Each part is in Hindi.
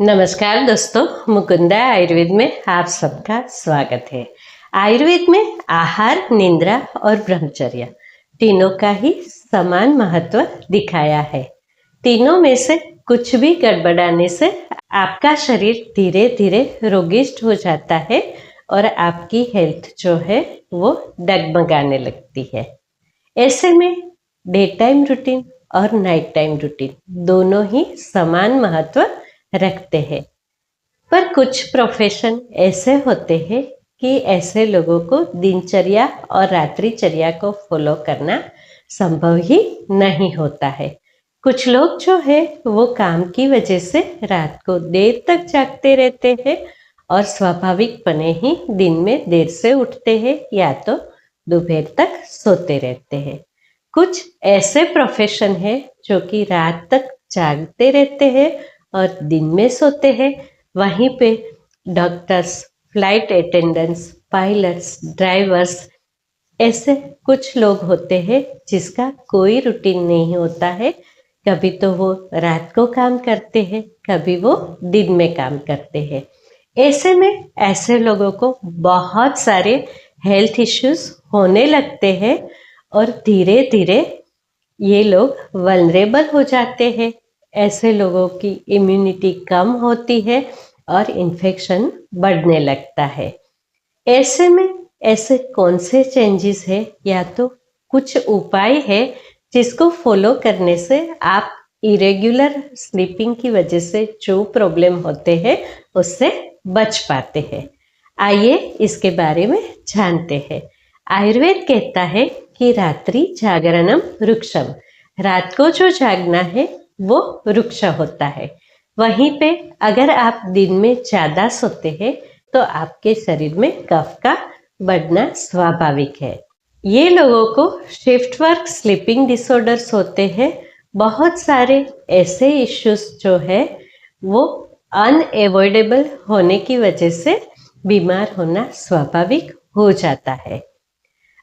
नमस्कार दोस्तों, मुकुंदा आयुर्वेद में आप सबका स्वागत है। आयुर्वेद में आहार, निद्रा और ब्रह्मचर्य तीनों का ही समान महत्व दिखाया है। तीनों में से कुछ भी गड़बड़ाने से आपका शरीर धीरे धीरे रोगिष्ट हो जाता है और आपकी हेल्थ जो है वो डगमगाने लगती है। ऐसे में डे टाइम रूटीन और नाइट टाइम रूटीन दोनों ही समान महत्व रखते हैं। पर कुछ प्रोफेशन ऐसे होते हैं कि ऐसे लोगों को दिनचर्या और रात्रिचर्या को फॉलो करना संभव ही नहीं होता है। कुछ लोग जो है वो काम की वजह से रात को देर तक जागते रहते हैं और स्वाभाविकपने ही दिन में देर से उठते हैं या तो दोपहर तक सोते रहते हैं। कुछ ऐसे प्रोफेशन है जो कि रात तक जागते रहते हैं और दिन में सोते हैं। वहीं पे doctors, flight attendants, pilots, drivers ऐसे कुछ लोग होते हैं जिसका कोई रूटीन नहीं होता है। कभी तो वो रात को काम करते हैं, कभी वो दिन में काम करते हैं। ऐसे में ऐसे लोगों को बहुत सारे हेल्थ इश्यूज होने लगते हैं और धीरे धीरे ये लोग वल्नरेबल हो जाते हैं। ऐसे लोगों की इम्यूनिटी कम होती है और इन्फेक्शन बढ़ने लगता है। ऐसे में ऐसे कौन से चेंजेस है या तो कुछ उपाय है जिसको फॉलो करने से आप इरेगुलर स्लीपिंग की वजह से जो प्रॉब्लम होते हैं उससे बच पाते हैं। आइए इसके बारे में जानते हैं। आयुर्वेद कहता है कि रात्रि जागरणम रुक्षम, रात को जो जागना है वो रुक्ष होता है। वहीं पे अगर आप दिन में ज़्यादा सोते हैं तो आपके शरीर में कफ का बढ़ना स्वाभाविक है। ये लोगों को शिफ्ट वर्क स्लीपिंग डिसऑर्डर्स होते हैं। बहुत सारे ऐसे इश्यूज जो है वो अनएवॉइडेबल होने की वजह से बीमार होना स्वाभाविक हो जाता है।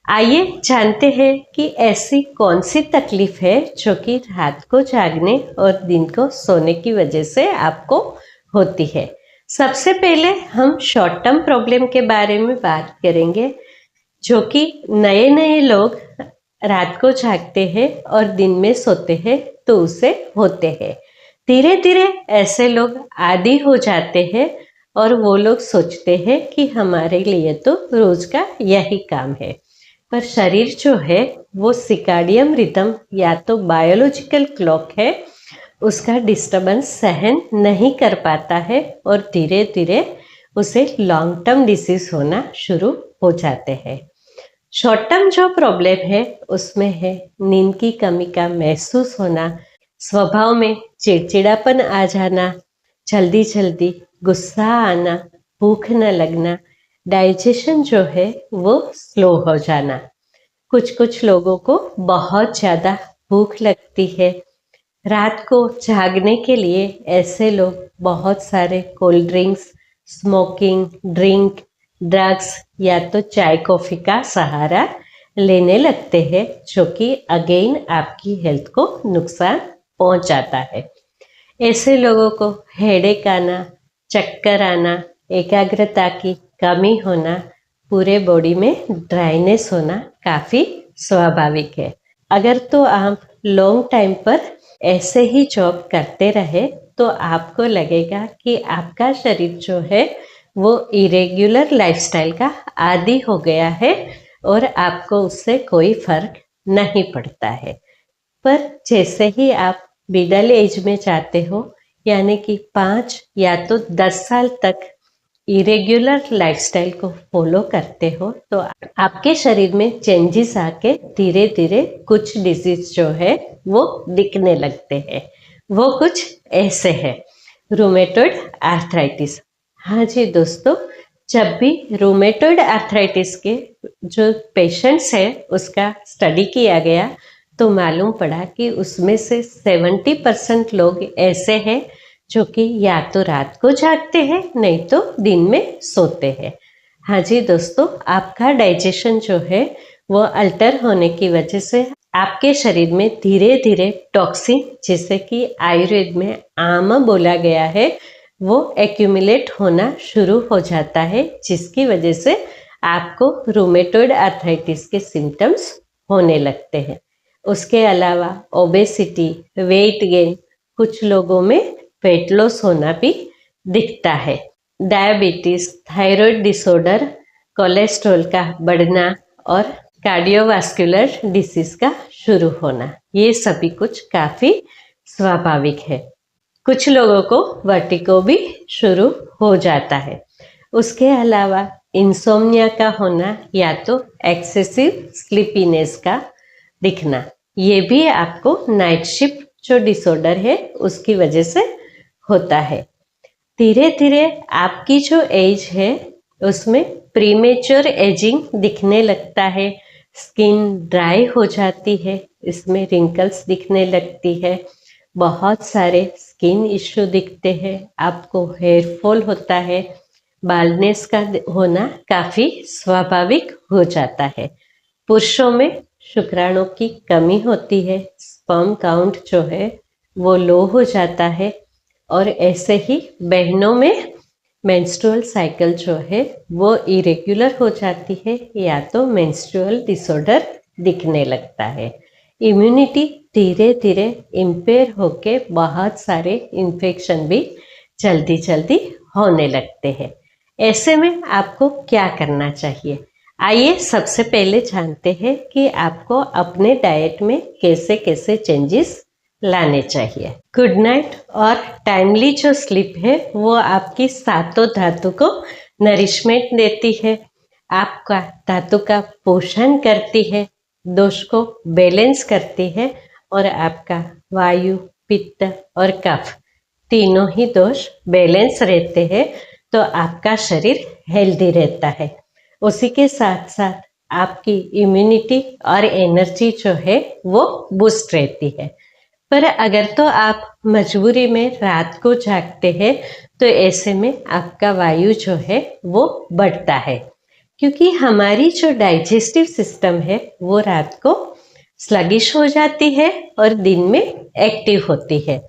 आइए जानते हैं कि ऐसी कौन सी तकलीफ है जो कि रात को जागने और दिन को सोने की वजह से आपको होती है। सबसे पहले हम शॉर्ट टर्म प्रॉब्लम के बारे में बात करेंगे, जो कि नए नए लोग रात को जागते हैं और दिन में सोते हैं तो उसे होते हैं। धीरे धीरे ऐसे लोग आदी हो जाते हैं और वो लोग सोचते हैं कि हमारे लिए तो रोज का यही काम है। पर शरीर जो है वो सिकाडियम रिदम या तो बायोलॉजिकल क्लॉक है, उसका डिस्टर्बेंस सहन नहीं कर पाता है और धीरे धीरे उसे लॉन्ग टर्म डिसीज होना शुरू हो जाते हैं। शॉर्ट टर्म जो प्रॉब्लम है उसमें है नींद की कमी का महसूस होना, स्वभाव में चिड़चिड़ापन आ जाना, जल्दी जल्दी गुस्सा आना, भूख न लगना, डाइजेशन जो है वो स्लो हो जाना। कुछ लोगों को बहुत ज़्यादा भूख लगती है। रात को जागने के लिए ऐसे लोग बहुत सारे cold drinks, smoking, drink, drugs या तो चाय कॉफ़ी का सहारा लेने लगते हैं, जो कि अगेन आपकी हेल्थ को नुकसान पहुंचाता है। ऐसे लोगों को हेडेक आना, चक्कर आना, एकाग्रता की कमी होना, पूरे बॉडी में ड्राइनेस होना काफ़ी स्वाभाविक है। अगर तो आप लॉन्ग टाइम पर ऐसे ही जॉब करते रहे तो आपको लगेगा कि आपका शरीर जो है वो इरेग्युलर लाइफस्टाइल का आदी हो गया है और आपको उससे कोई फर्क नहीं पड़ता है। पर जैसे ही आप मिडल एज में जाते हो, यानी कि 5 या तो 10 साल तक इरेग्युलर लाइफस्टाइल को फॉलो करते हो तो आपके शरीर में चेंजेस आके धीरे धीरे कुछ डिजीज जो है वो दिखने लगते हैं। वो कुछ ऐसे है। Rheumatoid arthritis. हाँ जी दोस्तों, जब भी रूमेटॉइड आर्थराइटिस के जो पेशेंट्स है उसका स्टडी किया गया तो मालूम पड़ा कि उसमें से 70% लोग ऐसे हैं जो कि या तो रात को जागते हैं नहीं तो दिन में सोते हैं। हाँ जी दोस्तों, आपका डाइजेशन जो है वो अल्टर होने की वजह से आपके शरीर में धीरे धीरे टॉक्सिन, जिसे कि आयुर्वेद में आम बोला गया है, वो एक्यूमुलेट होना शुरू हो जाता है, जिसकी वजह से आपको रूमेटॉइड आर्थराइटिस के सिम्टम्स होने लगते हैं। उसके अलावा ओबेसिटी, वेट गेन, कुछ लोगों में वेट लॉस होना भी दिखता है। डायबिटीज, थायराइड डिसऑर्डर, कोलेस्ट्रॉल का बढ़ना और कार्डियोवास्कुलर डिसीज का शुरू होना, ये सभी कुछ काफ़ी स्वाभाविक है। कुछ लोगों को वर्टिगो भी शुरू हो जाता है। उसके अलावा इंसोम्निया का होना या तो एक्सेसिव स्लीपीनेस का दिखना, ये भी आपको नाइट शिफ्ट जो डिसऑर्डर है उसकी वजह से होता है। धीरे धीरे आपकी जो एज है उसमें प्रीमेच्योर एजिंग दिखने लगता है। स्किन ड्राई हो जाती है, इसमें रिंकल्स दिखने लगती है, बहुत सारे स्किन इश्यू दिखते हैं, आपको हेयर फॉल होता है, बाल्डनेस का होना काफ़ी स्वाभाविक हो जाता है। पुरुषों में शुक्राणु की कमी होती है, स्पर्म काउंट जो है वो लो हो जाता है, और ऐसे ही बहनों में मेंस्ट्रुअल साइकिल जो है वो इरेगुलर हो जाती है या तो मेंस्ट्रुअल डिसऑर्डर दिखने लगता है। इम्यूनिटी धीरे धीरे इम्पेयर होके बहुत सारे इन्फेक्शन भी जल्दी जल्दी होने लगते हैं। ऐसे में आपको क्या करना चाहिए? आइए सबसे पहले जानते हैं कि आपको अपने डाइट में कैसे कैसे चेंजेस लाने चाहिए। गुड नाइट और टाइमली जो स्लीप है वो आपकी सातों धातु को नरिशमेंट देती है, आपका धातु का पोषण करती है, दोष को बैलेंस करती है, और आपका वायु, पित्त और कफ तीनों ही दोष बैलेंस रहते हैं, तो आपका शरीर हेल्दी रहता है। उसी के साथ साथ आपकी इम्यूनिटी और एनर्जी जो है वो बूस्ट रहती है। पर अगर तो आप मजबूरी में रात को जागते हैं तो ऐसे में आपका वायु जो है वो बढ़ता है, क्योंकि हमारी जो डाइजेस्टिव सिस्टम है वो रात को स्लगिश हो जाती है और दिन में एक्टिव होती है।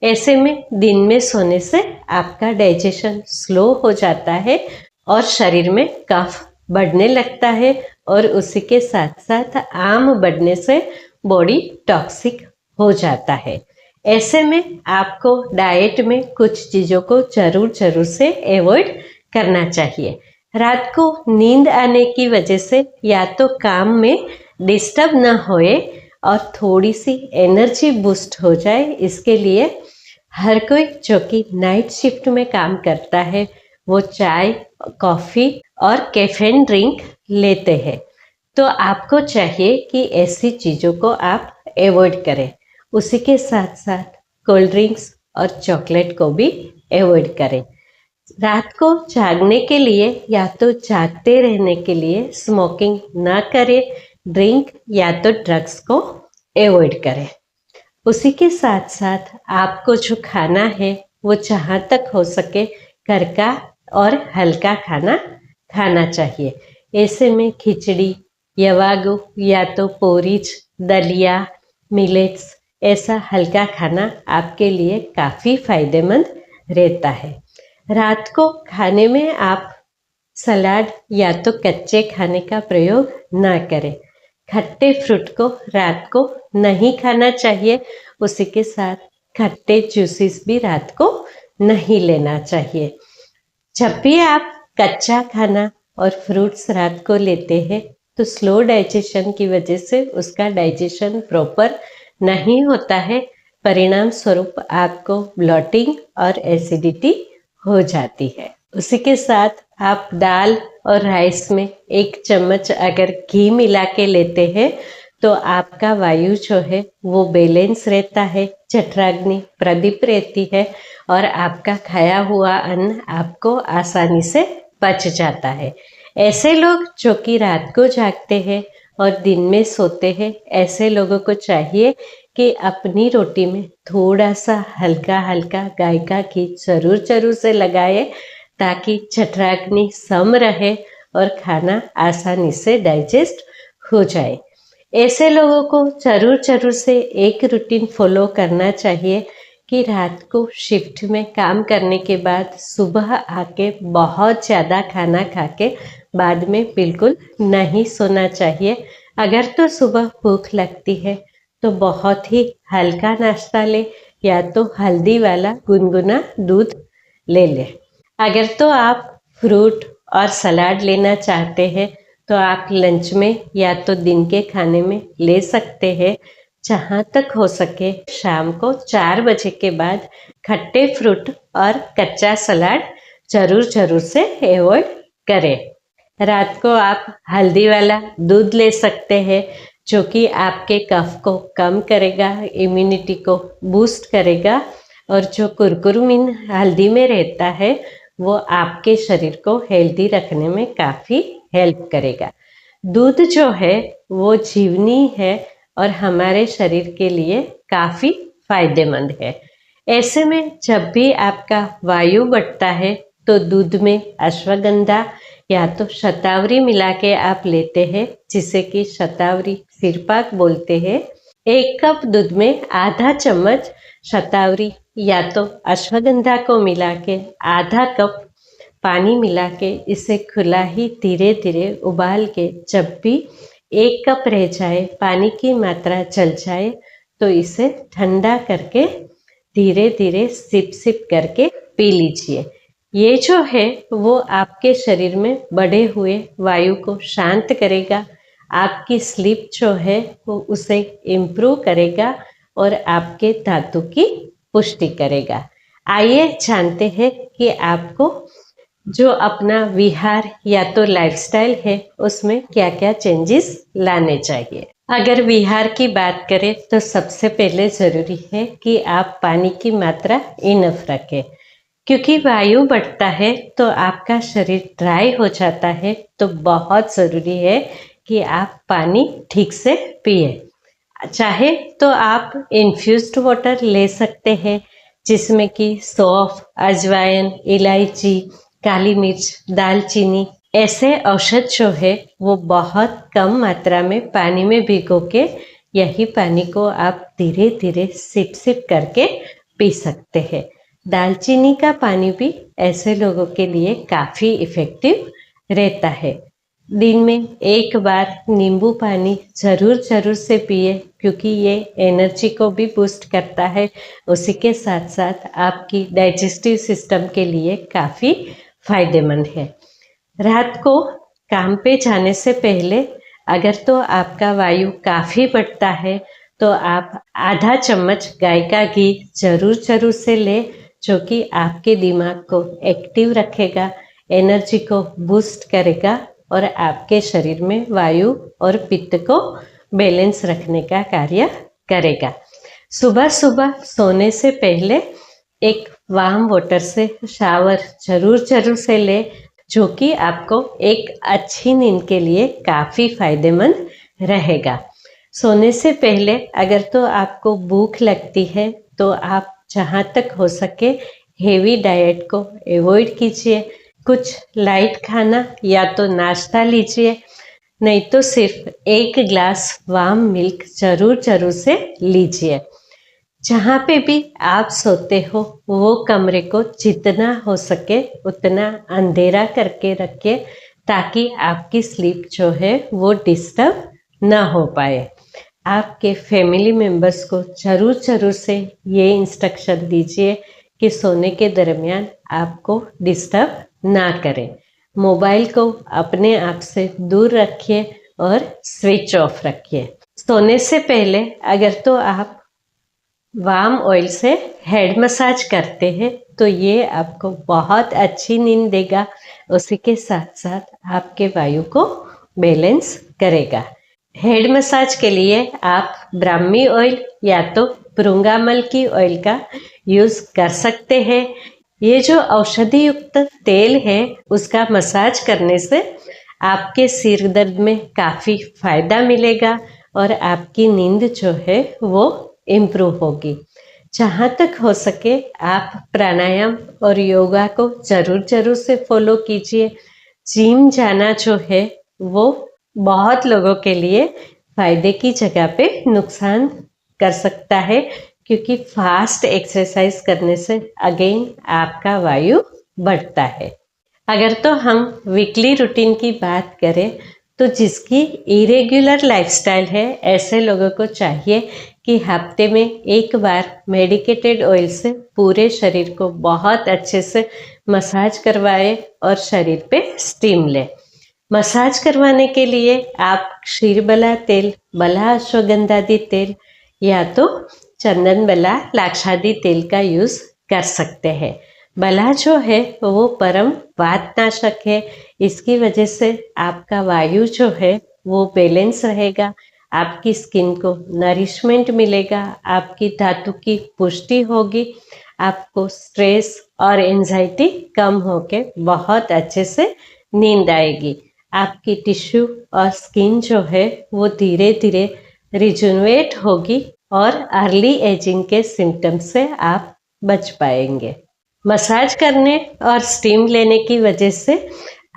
ऐसे में दिन में सोने से आपका डाइजेशन स्लो हो जाता है और शरीर में कफ बढ़ने लगता है, और उसी के साथ साथ आम बढ़ने से बॉडी टॉक्सिक हो जाता है। ऐसे में आपको डाइट में कुछ चीज़ों को जरूर से अवॉइड करना चाहिए। रात को नींद आने की वजह से या तो काम में डिस्टर्ब ना होए और थोड़ी सी एनर्जी बूस्ट हो जाए, इसके लिए हर कोई जो कि नाइट शिफ्ट में काम करता है वो चाय, कॉफ़ी और कैफीन ड्रिंक लेते हैं। तो आपको चाहिए कि ऐसी चीज़ों को आप अवॉइड करें। उसी के साथ साथ कोल्ड ड्रिंक्स और चॉकलेट को भी अवॉइड करें। रात को जागने के लिए या तो जागते रहने के लिए स्मोकिंग ना करें, ड्रिंक या तो ड्रग्स को अवॉइड करें। उसी के साथ साथ आपको जो खाना है वो जहाँ तक हो सके घर का और हल्का खाना खाना चाहिए। ऐसे में खिचड़ी, यवागु या तो पोरीज, दलिया, मिलेट्स, ऐसा हल्का खाना आपके लिए काफ़ी फायदेमंद रहता है। रात को खाने में आप सलाद या तो कच्चे खाने का प्रयोग ना करें। खट्टे फ्रूट को रात को नहीं खाना चाहिए। उसी के साथ खट्टे जूसेस भी रात को नहीं लेना चाहिए। जब भी आप कच्चा खाना और फ्रूट्स रात को लेते हैं तो स्लो डाइजेशन की वजह से उसका डाइजेशन प्रॉपर नहीं होता है, परिणाम स्वरूप आपको ब्लॉटिंग और एसिडिटी हो जाती है। उसी के साथ आप दाल और राइस में 1 चम्मच अगर घी मिला के लेते हैं तो आपका वायु जो है वो बैलेंस रहता है, जठराग्नि प्रदीप रहती है और आपका खाया हुआ अन्न आपको आसानी से पच जाता है। ऐसे लोग जो कि रात को जागते हैं और दिन में सोते हैं, ऐसे लोगों को चाहिए कि अपनी रोटी में थोड़ा सा हल्का हल्का गाय का घी जरूर से लगाए, ताकि जठराग्नि सम रहे और खाना आसानी से डाइजेस्ट हो जाए। ऐसे लोगों को जरूर से एक रूटीन फॉलो करना चाहिए कि रात को शिफ्ट में काम करने के बाद सुबह आके बहुत ज़्यादा खाना खा के बाद में बिल्कुल नहीं सोना चाहिए। अगर तो सुबह भूख लगती है तो बहुत ही हल्का नाश्ता ले या तो हल्दी वाला गुनगुना दूध ले ले। अगर तो आप फ्रूट और सलाद लेना चाहते हैं तो आप लंच में या तो दिन के खाने में ले सकते हैं। जहाँ तक हो सके शाम को 4 बजे के बाद खट्टे फ्रूट और कच्चा सलाद जरूर से अवॉइड करें। रात को आप हल्दी वाला दूध ले सकते हैं जो कि आपके कफ को कम करेगा, इम्यूनिटी को बूस्ट करेगा और जो कुरकुरमीन हल्दी में रहता है वो आपके शरीर को हेल्दी रखने में काफ़ी हेल्प करेगा। दूध जो है वो जीवनी है और हमारे शरीर के लिए काफ़ी फायदेमंद है। ऐसे में जब भी आपका वायु बढ़ता है तो दूध में अश्वगंधा या तो शतावरी मिला के आप लेते हैं, जिसे कि शतावरी सिरपाक बोलते हैं। 1 कप दूध में आधा चम्मच शतावरी या तो अश्वगंधा को मिला के आधा कप पानी मिला के इसे खुला ही धीरे धीरे उबाल के जब भी 1 कप रह जाए, पानी की मात्रा चल जाए तो इसे ठंडा करके धीरे धीरे सिप सिप करके पी लीजिए। ये जो है वो आपके शरीर में बढ़े हुए वायु को शांत करेगा, आपकी स्लीप जो है वो उसे इम्प्रूव करेगा और आपके धातु की पुष्टि करेगा। आइए जानते हैं कि आपको जो अपना विहार या तो लाइफस्टाइल है उसमें क्या क्या चेंजेस लाने चाहिए। अगर विहार की बात करें तो सबसे पहले ज़रूरी है कि आप पानी की मात्रा इनफ रखें, क्योंकि वायु बढ़ता है तो आपका शरीर ड्राई हो जाता है, तो बहुत ज़रूरी है कि आप पानी ठीक से पिए। चाहे तो आप इन्फ्यूज्ड वाटर ले सकते हैं जिसमें कि सौंफ, अजवाइन, इलायची, काली मिर्च, दालचीनी ऐसे औषध जो है वो बहुत कम मात्रा में पानी में भिगो के यही पानी को आप धीरे धीरे सिप सिप करके पी सकते हैं। दालचीनी का पानी भी ऐसे लोगों के लिए काफ़ी इफ़ेक्टिव रहता है। दिन में 1 बार नींबू पानी ज़रूर से पिए, क्योंकि ये एनर्जी को भी बूस्ट करता है, उसी के साथ साथ आपकी डाइजेस्टिव सिस्टम के लिए काफ़ी फायदेमंद है। रात को काम पे जाने से पहले अगर तो आपका वायु काफ़ी बढ़ता है तो आप आधा चम्मच गाय का घी जरूर से ले, जो कि आपके दिमाग को एक्टिव रखेगा, एनर्जी को बूस्ट करेगा और आपके शरीर में वायु और पित्त को बैलेंस रखने का कार्य करेगा। सुबह सुबह सोने से पहले एक वार्म वाटर से शावर जरूर से ले, जो कि आपको एक अच्छी नींद के लिए काफ़ी फायदेमंद रहेगा। सोने से पहले अगर तो आपको भूख लगती है तो आप जहाँ तक हो सके हेवी डाइट को अवॉइड कीजिए। कुछ लाइट खाना या तो नाश्ता लीजिए, नहीं तो सिर्फ 1 ग्लास वार्म मिल्क जरूर से लीजिए। जहाँ पे भी आप सोते हो वो कमरे को जितना हो सके उतना अंधेरा करके रखिए, ताकि आपकी स्लीप जो है वो डिस्टर्ब ना हो पाए। आपके फैमिली मेम्बर्स को जरूर से ये इंस्ट्रक्शन दीजिए कि सोने के दरमियान आपको डिस्टर्ब ना करें। मोबाइल को अपने आप से दूर रखिए और स्विच ऑफ रखिए। सोने से पहले अगर तो आप वार्म ऑयल से हेड मसाज करते हैं तो ये आपको बहुत अच्छी नींद देगा, उसी के साथ साथ आपके वायु को बैलेंस करेगा। हेड मसाज के लिए आप ब्राह्मी ऑयल या तो भृंगामल की ऑयल का यूज़ कर सकते हैं। ये जो औषधि युक्त तेल है उसका मसाज करने से आपके सिर दर्द में काफ़ी फायदा मिलेगा और आपकी नींद जो है वो इम्प्रूव होगी। जहाँ तक हो सके आप प्राणायाम और योगा को जरूर से फॉलो कीजिए। जिम जाना जो है वो बहुत लोगों के लिए फायदे की जगह पे नुकसान कर सकता है, क्योंकि फास्ट एक्सरसाइज करने से अगेन आपका वायु बढ़ता है। अगर तो हम वीकली रूटीन की बात करें तो जिसकी इरेगुलर लाइफस्टाइल है ऐसे लोगों को चाहिए कि हफ्ते में एक बार मेडिकेटेड ऑयल से पूरे शरीर को बहुत अच्छे से मसाज करवाए और शरीर पे स्टीम ले। मसाज करवाने के लिए आप क्षीरबला तेल, बला अश्वगंधादि तेल या तो चंदन बला लाक्षादि तेल का यूज कर सकते हैं। बला जो है वो परम वातनाशक है, इसकी वजह से आपका वायु जो है वो बैलेंस रहेगा, आपकी स्किन को नरिशमेंट मिलेगा, आपकी धातु की पुष्टि होगी, आपको स्ट्रेस और एंजाइटी कम होके बहुत अच्छे से नींद आएगी, आपकी टिश्यू और स्किन जो है वो धीरे धीरे रिजुनवेट होगी और अर्ली एजिंग के सिम्टम्स से आप बच पाएंगे। मसाज करने और स्टीम लेने की वजह से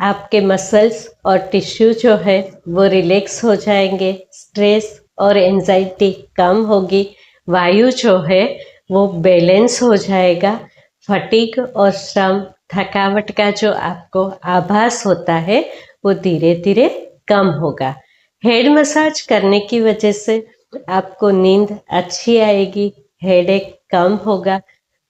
आपके मसल्स और टिश्यू जो है वो रिलैक्स हो जाएंगे, स्ट्रेस और एंजाइटी कम होगी, वायु जो है वो बैलेंस हो जाएगा, फटीग और श्रम थकावट का जो आपको आभास होता है वो धीरे धीरे कम होगा। हेड मसाज करने की वजह से आपको नींद अच्छी आएगी, हेडेक कम होगा,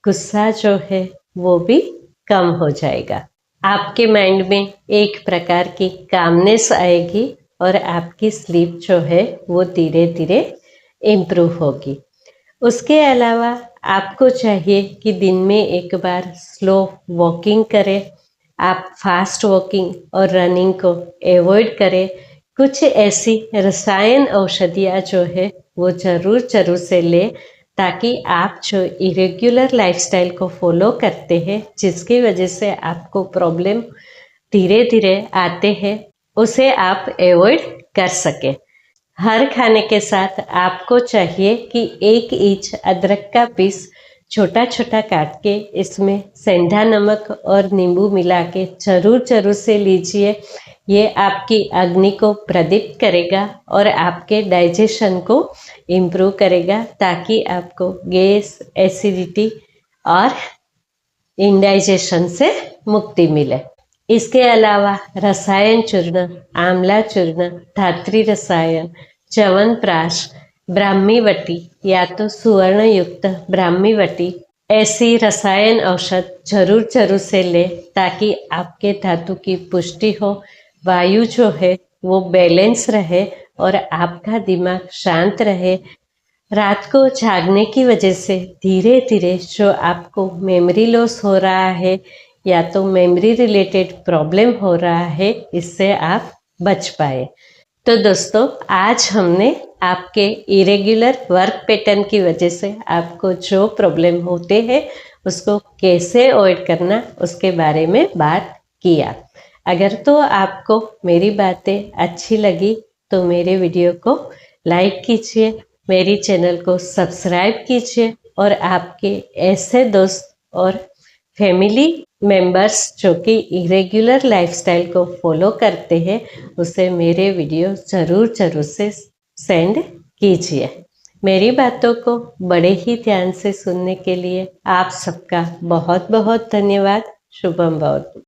गुस्सा जो है वो भी कम हो जाएगा, आपके माइंड में एक प्रकार की कामनेस आएगी और आपकी स्लीप जो है वो धीरे धीरे इम्प्रूव होगी। उसके अलावा आपको चाहिए कि दिन में एक बार स्लो वॉकिंग करें। आप फास्ट वॉकिंग और रनिंग को एवॉइड करें। कुछ ऐसी रसायन औषधियाँ जो है वो ज़रूर से लें ताकि आप जो इरेग्युलर लाइफस्टाइल को फॉलो करते हैं, जिसकी वजह से आपको प्रॉब्लम धीरे धीरे आते हैं, उसे आप एवॉइड कर सकें। हर खाने के साथ आपको चाहिए कि 1 इंच अदरक का पीस छोटा छोटा काट के इसमें सेंधा नमक और नींबू मिला के जरूर से लीजिए। ये आपकी अग्नि को प्रदीप्त करेगा और आपके डाइजेशन को इम्प्रूव करेगा ताकि आपको गैस, एसिडिटी और इंडाइजेशन से मुक्ति मिले। इसके अलावा रसायन चूर्ण, आंवला चूर्ण, धात्री रसायन, च्यवनप्राश, ब्राह्मी वटी या तो सुवर्ण युक्त ब्राह्मी वटी, ऐसी रसायन औषध जरूर से लें ताकि आपके धातु की पुष्टि हो, वायु जो है वो बैलेंस रहे और आपका दिमाग शांत रहे। रात को जागने की वजह से धीरे धीरे जो आपको मेमोरी लॉस हो रहा है या तो मेमोरी रिलेटेड प्रॉब्लम हो रहा है, इससे आप बच पाए। तो दोस्तों, आज हमने आपके इरेगुलर वर्क पैटर्न की वजह से आपको जो प्रॉब्लम होते हैं उसको कैसे अवॉइड करना उसके बारे में बात किया। अगर तो आपको मेरी बातें अच्छी लगी तो मेरे वीडियो को लाइक कीजिए, मेरी चैनल को सब्सक्राइब कीजिए और आपके ऐसे दोस्त और फैमिली मेंबर्स जो कि इरेगुलर लाइफस्टाइल को फॉलो करते हैं उसे मेरे वीडियो जरूर से सेंड कीजिए। मेरी बातों को बड़े ही ध्यान से सुनने के लिए आप सबका बहुत बहुत धन्यवाद। शुभम भवतु।